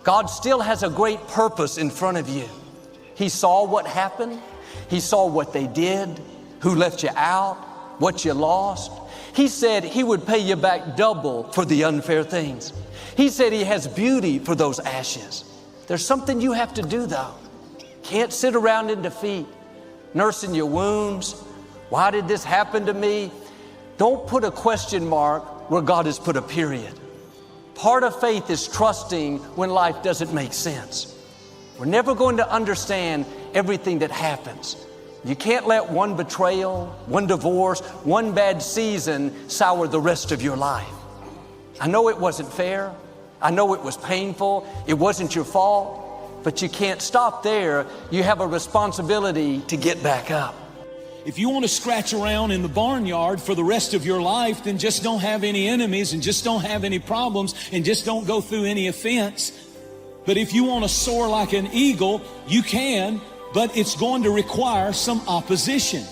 God still has a great purpose in front of you. He saw what happened. He saw what they did, who left you out, what you lost. He said He would pay you back double for the unfair things. He said He has beauty for those ashes. There's something you have to do though. Can't sit around in defeat, nursing your wounds. Why did this happen to me? Don't put a question mark where God has put a period. Part of faith is trusting when life doesn't make sense. We're never going to understand everything that happens. You can't let one betrayal, one divorce, one bad season sour the rest of your life. I know it wasn't fair. I know it was painful. It wasn't your fault. But you can't stop there. You have a responsibility to get back up. If you want to scratch around in the barnyard for the rest of your life, then just don't have any enemies and just don't have any problems and just don't go through any offense. But if you want to soar like an eagle, you can, but it's going to require some opposition.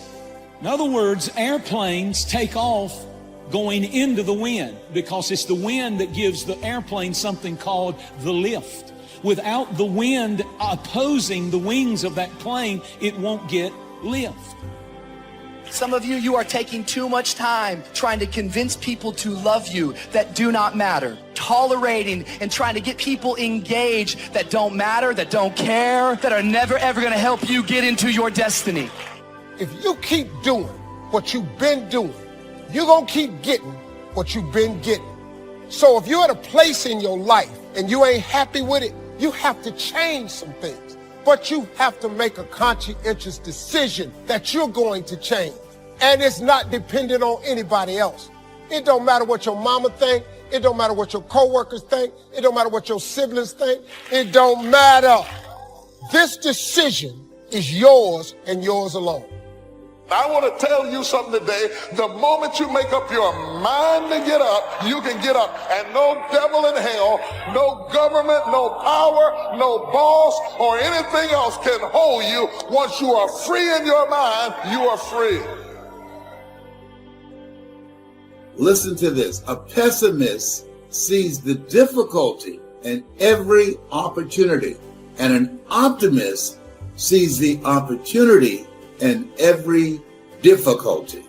In other words, airplanes take off going into the wind because it's the wind that gives the airplane something called the lift. Without the wind opposing the wings of that plane, it won't get lift. Some of you are taking too much time trying to convince people to love you that do not matter. Tolerating and trying to get people engaged that don't matter, that don't care, that are never ever going to help you get into your destiny. If you keep doing what you've been doing, you're going to keep getting what you've been getting. So if you're at a place in your life and you ain't happy with it, you have to change some things. But you have to make a conscientious decision that you're going to change. And it's not dependent on anybody else. It don't matter what your mama think. It don't matter what your coworkers think. It don't matter what your siblings think. It don't matter. This decision is yours and yours alone. I want to tell you something today. The moment you make up your mind to get up, you can get up. And no devil in hell, no government, no power, no boss, or anything else can hold you. Once you are free in your mind, you are free. Listen to this. A pessimist sees the difficulty in every opportunity, and an optimist sees the opportunity in every difficulty.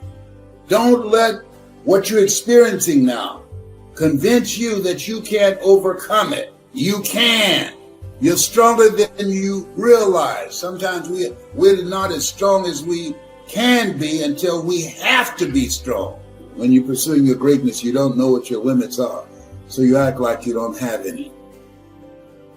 Don't let what you're experiencing now convince you that you can't overcome it. You can. You're stronger than you realize. Sometimes we're not as strong as we can be until we have to be strong. When you're pursuing your greatness, you don't know what your limits are, so you act like you don't have any.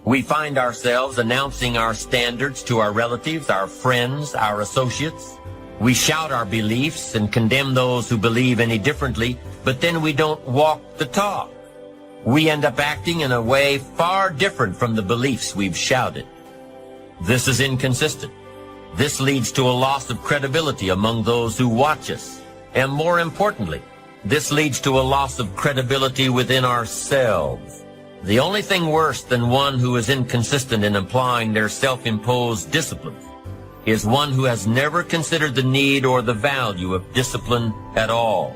We find ourselves announcing our standards to our relatives, our friends, our associates. We shout our beliefs and condemn those who believe any differently, but then we don't walk the talk. We end up acting in a way far different from the beliefs we've shouted. This is inconsistent. This leads to a loss of credibility among those who watch us. And more importantly, this leads to a loss of credibility within ourselves. The only thing worse than one who is inconsistent in applying their self-imposed discipline is one who has never considered the need or the value of discipline at all.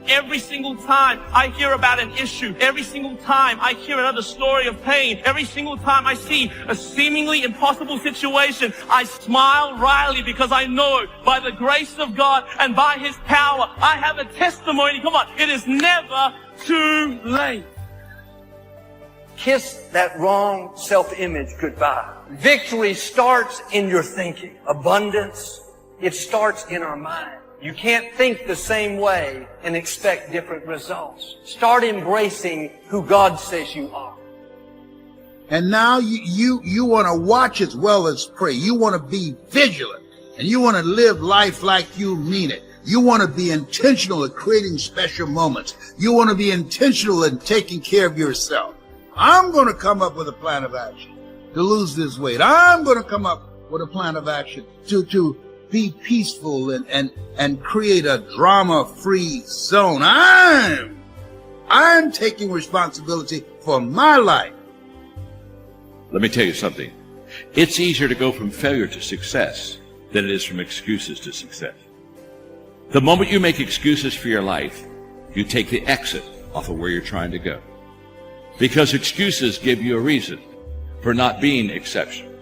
Every single time I hear about an issue, every single time I hear another story of pain, every single time I see a seemingly impossible situation, I smile wryly because I know by the grace of God and by His power, I have a testimony. Come on, it is never too late. Kiss that wrong self-image goodbye. Victory starts in your thinking. Abundance, it starts in our mind. You can't think the same way and expect different results. Start embracing who God says you are. And now you want to watch as well as pray. You want to be vigilant, and you want to live life like you mean it. You want to be intentional at creating special moments. You want to be intentional in taking care of yourself. I'm going to come up with a plan of action to lose this weight. I'm going to come up with a plan of action to be peaceful and create a drama-free zone. I'm taking responsibility for my life. Let me tell you something. It's easier to go from failure to success than it is from excuses to success. The moment you make excuses for your life, you take the exit off of where you're trying to go. Because excuses give you a reason for not being exceptional.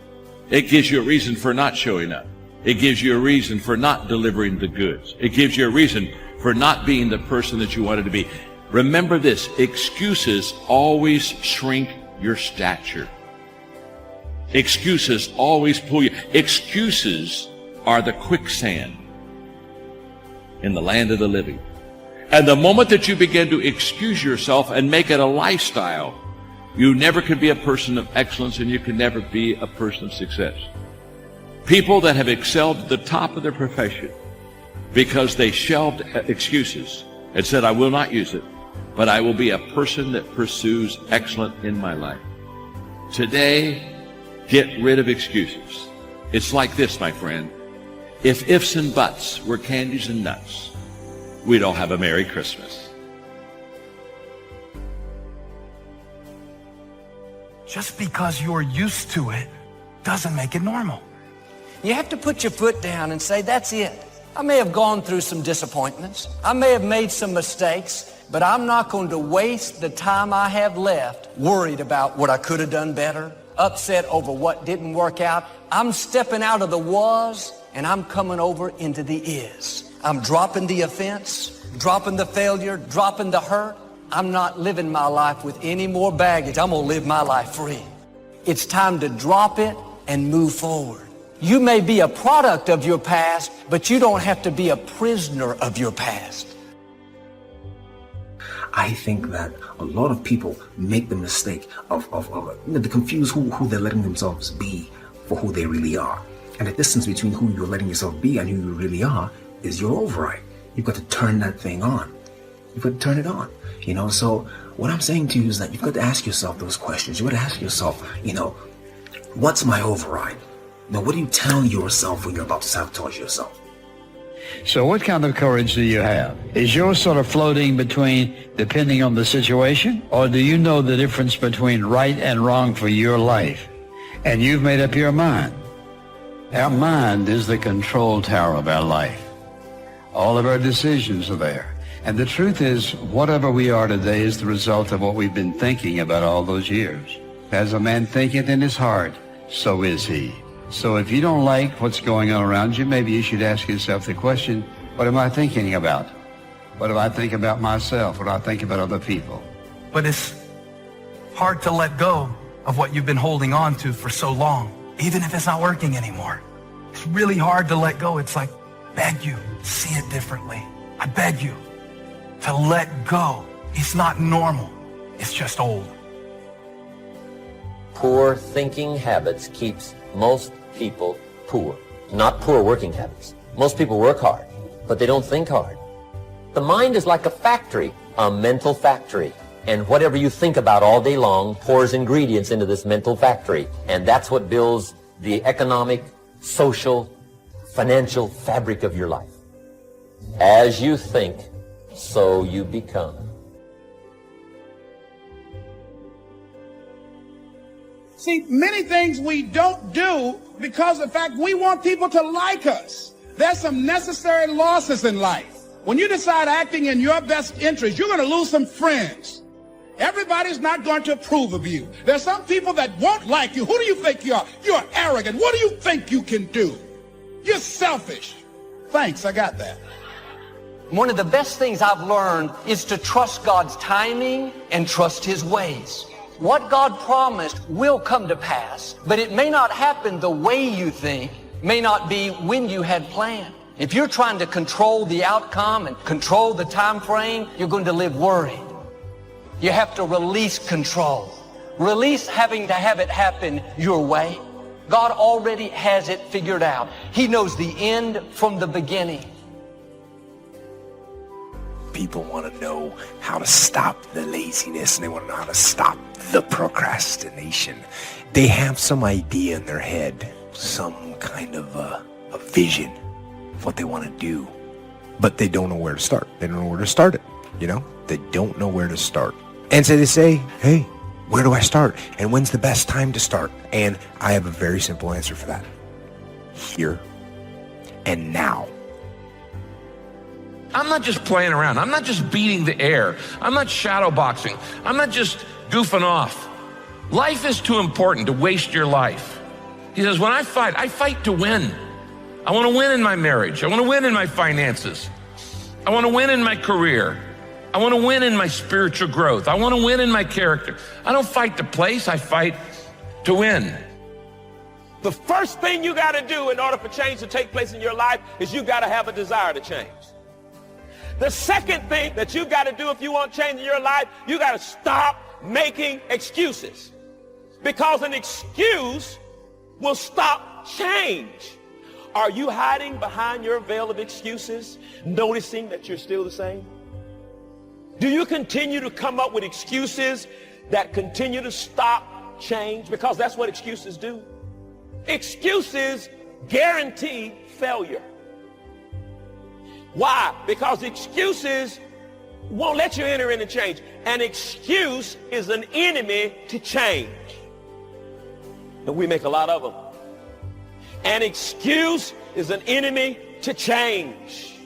It gives you a reason for not showing up. It gives you a reason for not delivering the goods. It gives you a reason for not being the person that you wanted to be. Remember this, excuses always shrink your stature. Excuses always pull you. Excuses are the quicksand in the land of the living. And the moment that you begin to excuse yourself and make it a lifestyle, you never could be a person of excellence, and you can never be a person of success. People that have excelled at the top of their profession because they shelved excuses and said, I will not use it, but I will be a person that pursues excellence in my life. Today, get rid of excuses. It's like this, my friend. If ifs and buts were candies and nuts, we'd all have a Merry Christmas. Just because you're used to it doesn't make it normal. You have to put your foot down and say, that's it. I may have gone through some disappointments. I may have made some mistakes, but I'm not going to waste the time I have left worried about what I could have done better, upset over what didn't work out. I'm stepping out of the was, and I'm coming over into the is. I'm dropping the offense, dropping the failure, dropping the hurt. I'm not living my life with any more baggage. I'm going to live my life free. It's time to drop it and move forward. You may be a product of your past, but you don't have to be a prisoner of your past. I think that a lot of people make the mistake of they confuse who they're letting themselves be for who they really are. And the distance between who you're letting yourself be and who you really are is your override. You've got to turn that thing on. You've got to turn it on. So what I'm saying to you is that you've got to ask yourself those questions. You've got to ask yourself, what's my override? What do you tell yourself when you're about to sabotage yourself? So what kind of courage do you have? Is yours sort of floating between depending on the situation? Or do you know the difference between right and wrong for your life? And you've made up your mind. Our mind is the control tower of our life. All of our decisions are there. And the truth is, whatever we are today is the result of what we've been thinking about all those years. As a man thinketh in his heart, so is he. So if you don't like what's going on around you, maybe you should ask yourself the question, what am I thinking about? What do I think about myself? What do I think about other people? But it's hard to let go of what you've been holding on to for so long, even if it's not working anymore. It's really hard to let go. It's like, beg you, see it differently. I beg you to let go. It's not normal. It's just old. Poor thinking habits keeps most people poor. Not poor working habits. Most people work hard, but they don't think hard. The mind is like a factory, a mental factory. And whatever you think about all day long pours ingredients into this mental factory. And that's what builds the economic, social, financial fabric of your life. As you think, so you become. See, many things we don't do because of the fact we want people to like us. There's some necessary losses in life. When you decide acting in your best interest, you're going to lose some friends. Everybody's not going to approve of you. There's some people that won't like you. Who do you think you are? You're arrogant. What do you think you can do? You're selfish. Thanks, I got that. One of the best things I've learned is to trust God's timing and trust His ways. What God promised will come to pass, but it may not happen the way you think, may not be when you had planned. If you're trying to control the outcome and control the time frame, you're going to live worried. You have to release control. Release having to have it happen your way. God already has it figured out. He knows the end from the beginning. People want to know how to stop the laziness, and they want to know how to stop the procrastination. They have some idea in their head, some kind of a vision of what they want to do, but they don't know where to start. They don't know where to start it, They don't know where to start. And so they say, hey, where do I start? And when's the best time to start? And I have a very simple answer for that. Here and now. I'm not just playing around. I'm not just beating the air. I'm not shadow boxing. I'm not just goofing off. Life is too important to waste your life. He says, when I fight to win. I want to win in my marriage. I want to win in my finances. I want to win in my career. I want to win in my spiritual growth. I want to win in my character. I don't fight to place, I fight to win. The first thing you got to do in order for change to take place in your life is you got to have a desire to change. The second thing that you got to do if you want change in your life, you got to stop making excuses. Because an excuse will stop change. Are you hiding behind your veil of excuses, noticing that you're still the same? Do you continue to come up with excuses that continue to stop change? Because that's what excuses do. Excuses guarantee failure. Why? Because excuses won't let you enter into change. An excuse is an enemy to change. And we make a lot of them. An excuse is an enemy to change.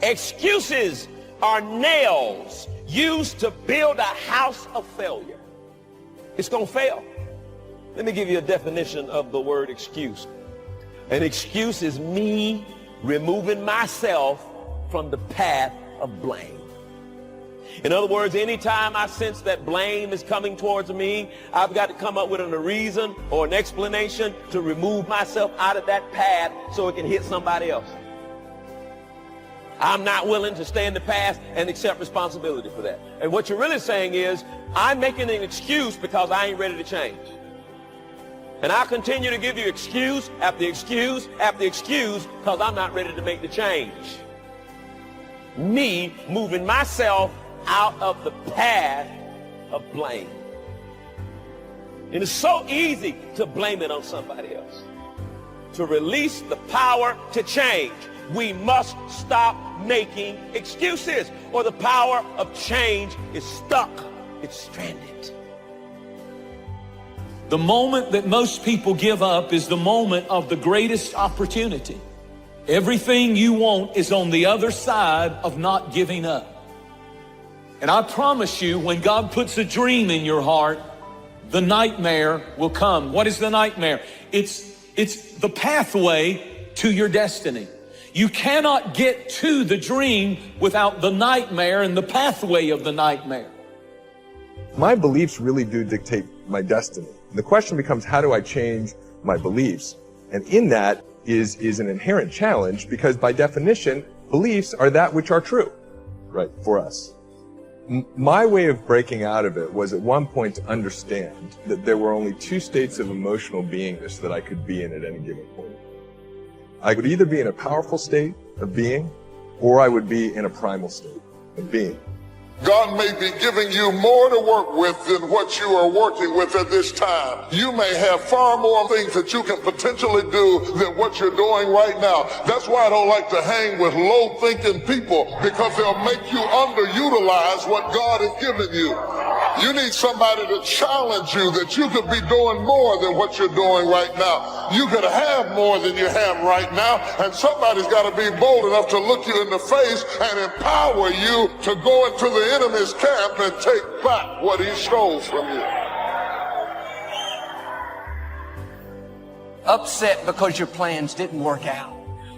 Excuses are nails used to build a house of failure. It's going to fail. Let me give you a definition of the word excuse. An excuse is me removing myself from the path of blame. In other words, anytime I sense that blame is coming towards me, I've got to come up with a reason or an explanation to remove myself out of that path so it can hit somebody else. I'm not willing to stay in the past and accept responsibility for that. And what you're really saying is, I'm making an excuse because I ain't ready to change. And I'll continue to give you excuse after excuse after excuse because I'm not ready to make the change. Me moving myself out of the path of blame. And it's so easy to blame it on somebody else. To release the power to change, we must stop making excuses, or the power of change is stuck. It's stranded. The moment that most people give up is the moment of the greatest opportunity. Everything you want is on the other side of not giving up. And I promise you, when God puts a dream in your heart, the nightmare will come. What is the nightmare? It's the pathway to your destiny. You cannot get to the dream without the nightmare and the pathway of the nightmare. My beliefs really do dictate my destiny. The question becomes, how do I change my beliefs? And in that is an inherent challenge, because by definition, beliefs are that which are true, right, for us. My way of breaking out of it was at one point to understand that there were only two states of emotional beingness that I could be in at any given point. I would either be in a powerful state of being, or I would be in a primal state of being. God may be giving you more to work with than what you are working with at this time. You may have far more things that you can potentially do than what you're doing right now. That's why I don't like to hang with low-thinking people, because they'll make you underutilize what God has given you. You need somebody to challenge you that you could be doing more than what you're doing right now. You could have more than you have right now, and somebody's got to be bold enough to look you in the face and empower you to go into the enemy's camp and take back what he stole from you. Upset because your plans didn't work out.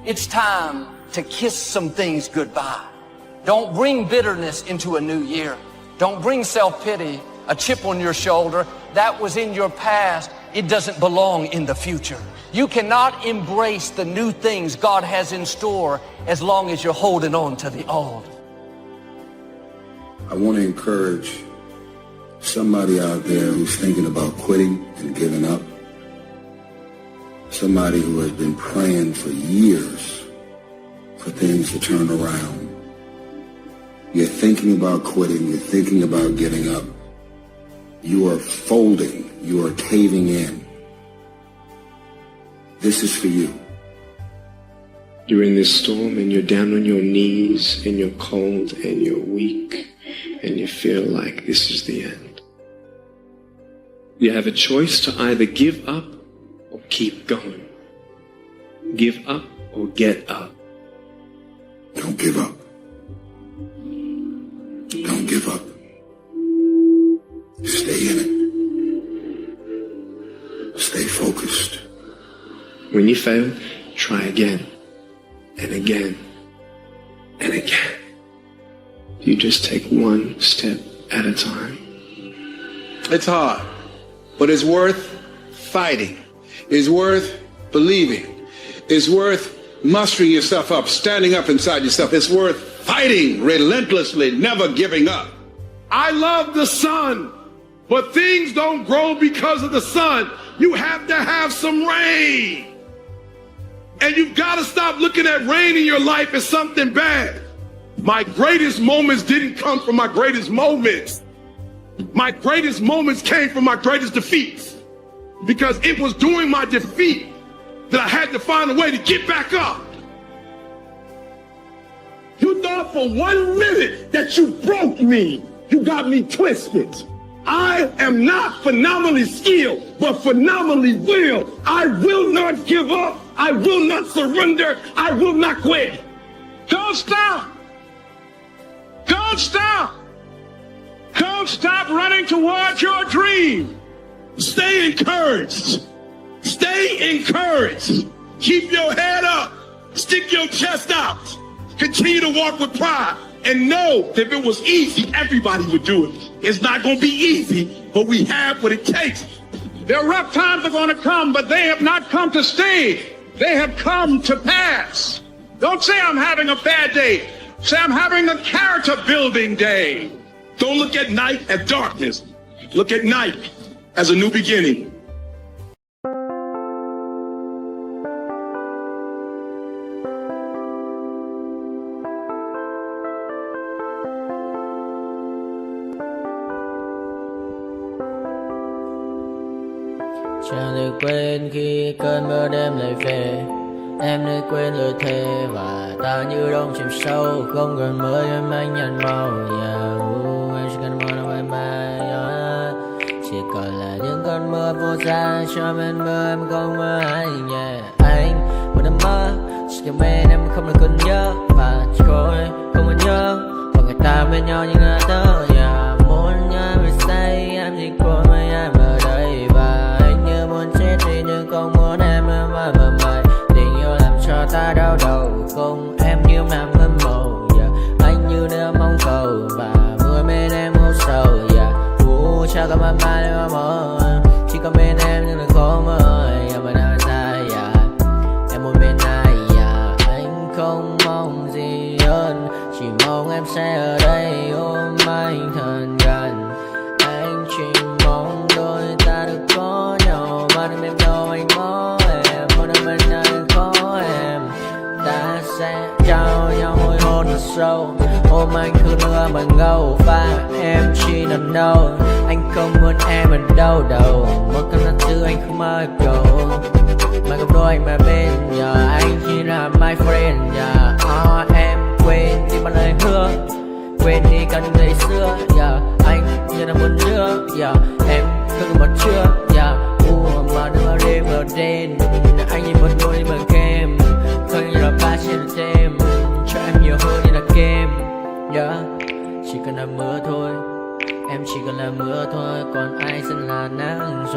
It's time to kiss some things goodbye. Don't bring bitterness into a new year. Don't bring self-pity, a chip on your shoulder. That was in your past. It doesn't belong in the future. You cannot embrace the new things God has in store as long as you're holding on to the old. I want to encourage somebody out there who's thinking about quitting and giving up. Somebody who has been praying for years for things to turn around. You're thinking about quitting. You're thinking about giving up. You are folding. You are caving in. This is for you. You're in this storm and you're down on your knees and you're cold and you're weak and you feel like this is the end. You have a choice to either give up or keep going. Give up or get up. Don't give up. Don't give up. stay in it. Stay focused. When you fail, try again and again and again. You just take one step at a time. It's hard, but it's worth fighting. It's worth believing. It's worth mustering yourself up, standing up inside yourself. It's worth fighting relentlessly, never giving up. I love the sun, but things don't grow because of the sun. You have to have some rain. And you've got to stop looking at rain in your life as something bad. My greatest moments didn't come from my greatest moments. My greatest moments came from my greatest defeats. Because it was during my defeat that I had to find a way to get back up. You thought for 1 minute that you broke me. You got me twisted. I am not phenomenally skilled, but phenomenally willed. I will not give up. I will not surrender. I will not quit. Don't stop. Don't stop. Don't stop running towards your dream. Stay encouraged. Stay encouraged. Keep your head up. Stick your chest out. Continue to walk with pride. And know that if it was easy, everybody would do it. It's not going to be easy, but we have what it takes. Their rough times are going to come, but they have not come to stay. They have come to pass. Don't say I'm having a bad day. Say I'm having a character building day. Don't look at night as darkness. Look at night as a new beginning. Chẳng được quên khi cơn mưa đêm lại về. Em đã quên lời thề và ta như đông chìm sâu. Không còn mơ em anh nhận màu. Em chỉ cần mơ đâu em bay. Chỉ còn là những cơn mưa vô giá. Cho bên mơ em không mơ anh. Anh một đêm mơ. Chỉ cần bên em không được còn nhớ. Và chỉ thôi không còn nhớ. Còn người ta bên nhau như ngã tớ. Muốn nhớ về say em chỉ còn với em ở đây. Và anh như muốn chết đi nhưng không muốn em mơ mày. Tình yêu làm cho ta đau đầu. Không em như mà ngân màu. Anh như đeo mong cầu. Và mưa bên em ngô sầu. Chắc có mà mai mà mơ. Chỉ có bên em nhưng đừng có mơ. Mà nào ra em muốn bên ai. Anh không mong gì hơn. Chỉ mong em sẽ ở đây ôm anh thật gần. Anh chỉ mong đôi ta được có nhau. Mà đừng em đâu anh có em. Một đêm bên anh có em. Ta sẽ trao nhau môi hôn thật sâu. Ôm anh cứ mưa mà ngâu. Và em chỉ nằm đâu. Anh không muốn em ở đâu đâu. Một cơn gió thứ anh không mơ cầu. Mà gặp đôi anh mà bên nhờ. Anh chỉ là my friend nhờ. Em quên đi bao lời hứa. Quên đi cả những ngày xưa. Anh như là một đứa. Em cứ một chưa. Mà đừng vào đêm ở đêm. Anh như một đôi mà kem. Không như là ba trên thêm. Cho em nhiều hơn như là kem. Chỉ cần là mưa thôi. Em chỉ cần là mưa thôi. Còn ai sẽ là nắng rồi.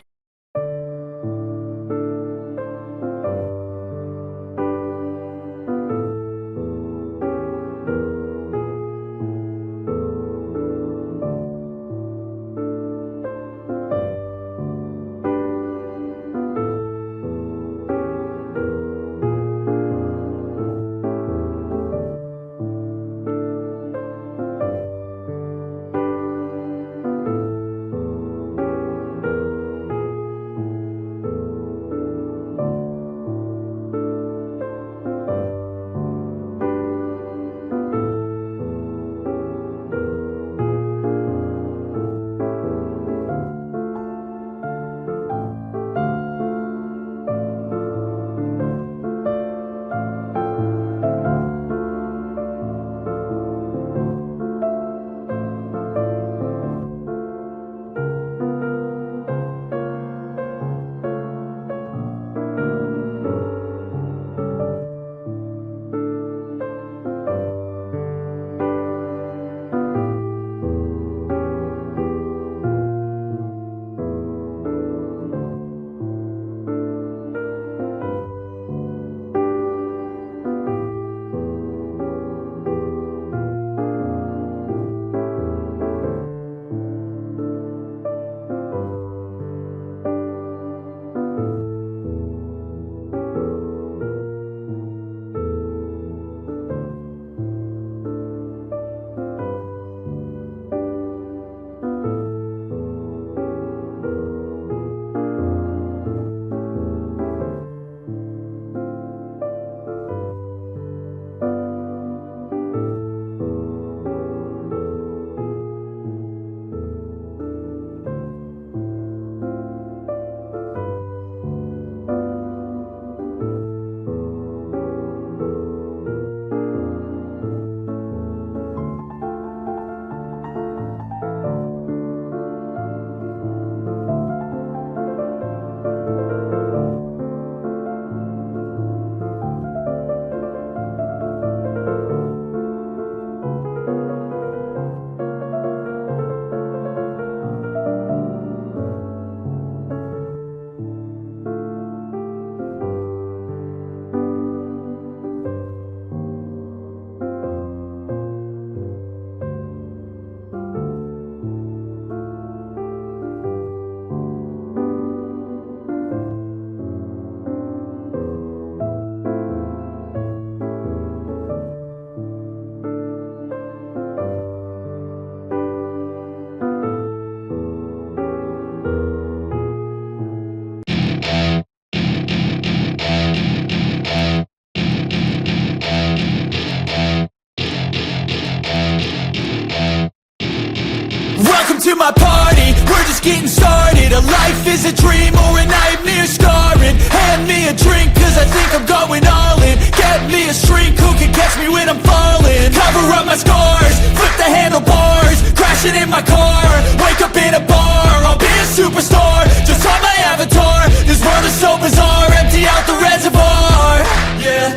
my party, we're just getting started. A life is a dream or a nightmare scarring. Hand me a drink cause I think I'm going all in. Get me a shrink who can catch me when I'm falling. Cover up my scars, flip the handlebars, crashing in my car, wake up in a bar. I'll be a superstar, just on my avatar. This world is so bizarre, empty out the reservoir. Yeah,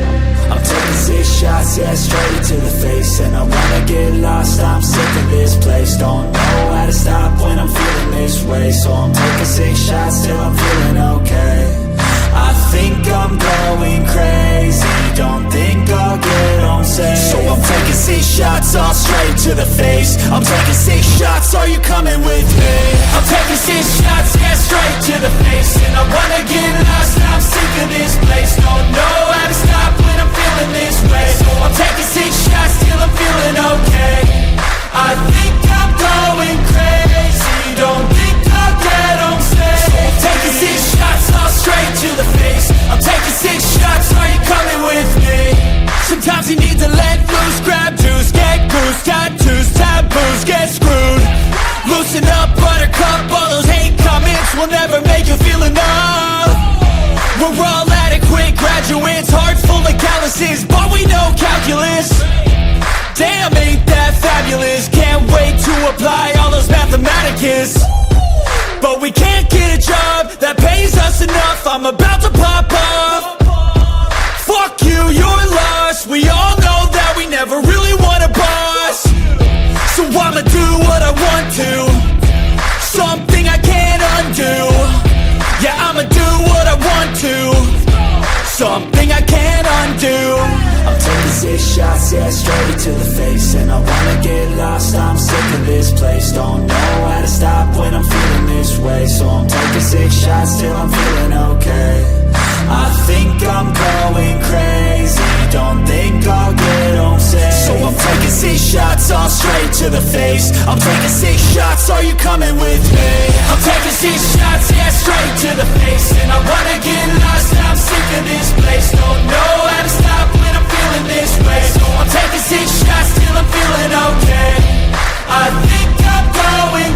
I'm taking 6 shots, yeah, straight to the face. And I wanna get lost, I'm sick of this place. Don't know how to stop when I'm feeling this way. So I'm taking 6 shots till I'm feeling okay. I think I'm going crazy, don't think I'll get on safe. So I'm taking 6 shots all straight to the face. I'm taking 6 shots, are you coming with me? I'm taking 6 shots, yeah, straight to the face. And I wanna get lost, I'm sick of this place. Don't know how to stop when I'm feeling this way. So I'm taking 6 shots till I'm feeling okay. I think I'm going crazy, don't think I'll get on safe. So I'm taking 6 shots all straight to the face. I'm taking 6 shots, are you coming with me? Sometimes you need to let loose, grab juice, get goose, tattoos, taboos, get screwed. Loosen up, buttercup, all those hate comments will never make you feel enough. We're all adequate graduates, hearts full of calluses, but we know calculus. Damn, ain't that fabulous? Can't wait to apply all those mathematicus. But we can't get a job that pays us enough. I'm about to pop off. Fuck you, you're lost. We all know that we never really want a boss. So I'ma do what I want to, something I can't undo. Yeah, I'ma do what I want to, something I can't undo. I'm taking 6 shots, yeah, straight to the face. And I wanna get lost, I'm sick of this place. Don't know how to stop when I'm feeling this way. So I'm taking 6 shots till I'm feeling okay. I think I'm going crazy, don't think I'll get home safe. So I'm taking 6 shots all straight to the face. I'm taking 6 shots, are you coming with me? I'm taking 6 shots, yeah, straight to the face. And I wanna get lost, I'm sick of this place. Don't know how to stop when I'm feeling this way. So I'm taking 6 shots till I'm feeling okay. I think I'm going